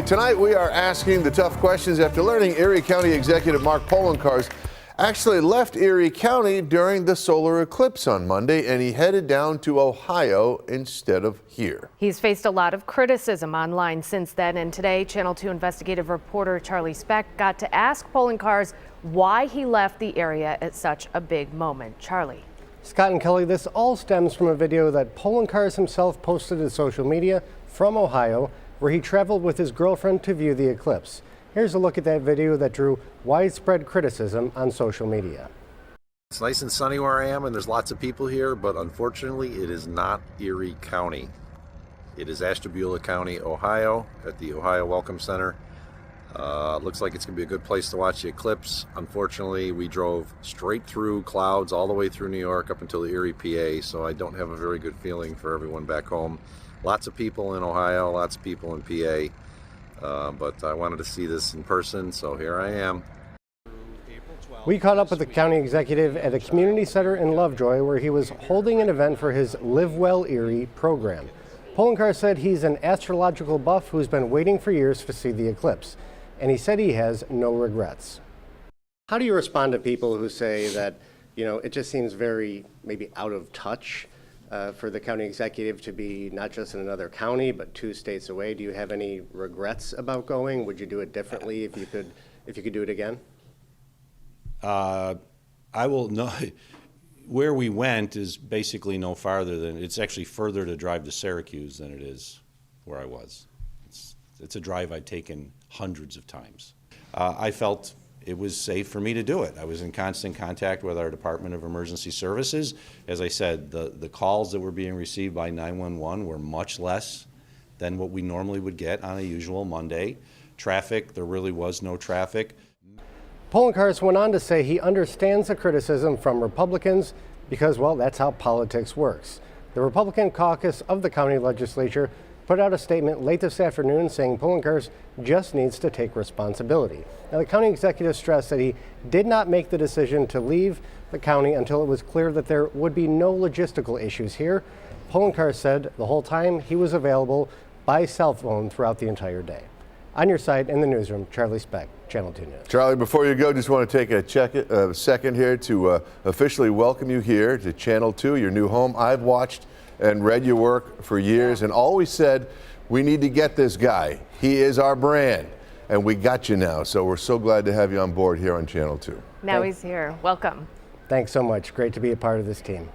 Tonight we are asking the tough questions after learning Erie County Executive Mark Poloncarz actually left Erie County during the solar eclipse on Monday, and he headed down to Ohio instead of here. He's faced a lot of criticism online since then, and today Channel 2 investigative reporter Charlie Speck got to ask Poloncarz why he left the area at such a big moment. Charlie. Scott and Kelly, this all stems from a video that Poloncarz himself posted to social media from Ohio, where he traveled with his girlfriend to view the eclipse. Here's a look at that video that drew widespread criticism on social media. It's nice and sunny where I am, and there's lots of people here, but unfortunately it is not Erie County. It is Ashtabula County, Ohio, at the Ohio Welcome Center. Looks like it's going to be a good place to watch the eclipse. Unfortunately, we drove straight through clouds all the way through New York up until the Erie, PA, so I don't have a very good feeling for everyone back home. Lots of people in Ohio, lots of people in PA, but I wanted to see this in person, so here I am. We caught up with the county executive at a community center in Lovejoy, where he was holding an event for his Live Well Erie program. Poloncarz said he's an astrological buff who's been waiting for years to see the eclipse, and he said he has no regrets. How do you respond to people who say that, it just seems very maybe out of touch for the county executive to be not just in another county, but 2 states away? Do you have any regrets about going? Would you do it differently if you could do it again? I will know. Where we went is basically no farther than, it's actually further to drive to Syracuse than it is where I was. It's a drive I'd taken hundreds of times. I felt it was safe for me to do it. I was in constant contact with our Department of Emergency Services. As I said, the calls that were being received by 911 were much less than what we normally would get on a usual Monday. Traffic, there really was no traffic. Poloncarz went on to say he understands the criticism from Republicans because, well, that's how politics works. The Republican caucus of the county legislature put out a statement late this afternoon saying Poloncarz just needs to take responsibility. Now, the county executive stressed that he did not make the decision to leave the county until it was clear that there would be no logistical issues here. Poloncarz said the whole time he was available by cell phone throughout the entire day. On your side in the newsroom, Charlie Speck, Channel 2 News. Charlie, before you go, just want to take a second here to officially welcome you here to Channel 2, your new home. I've watched and read your work for years and always said, we need to get this guy. He is our brand, and we got you now. So we're so glad to have you on board here on Channel 2. Now he's here. Welcome. Thanks so much. Great to be a part of this team.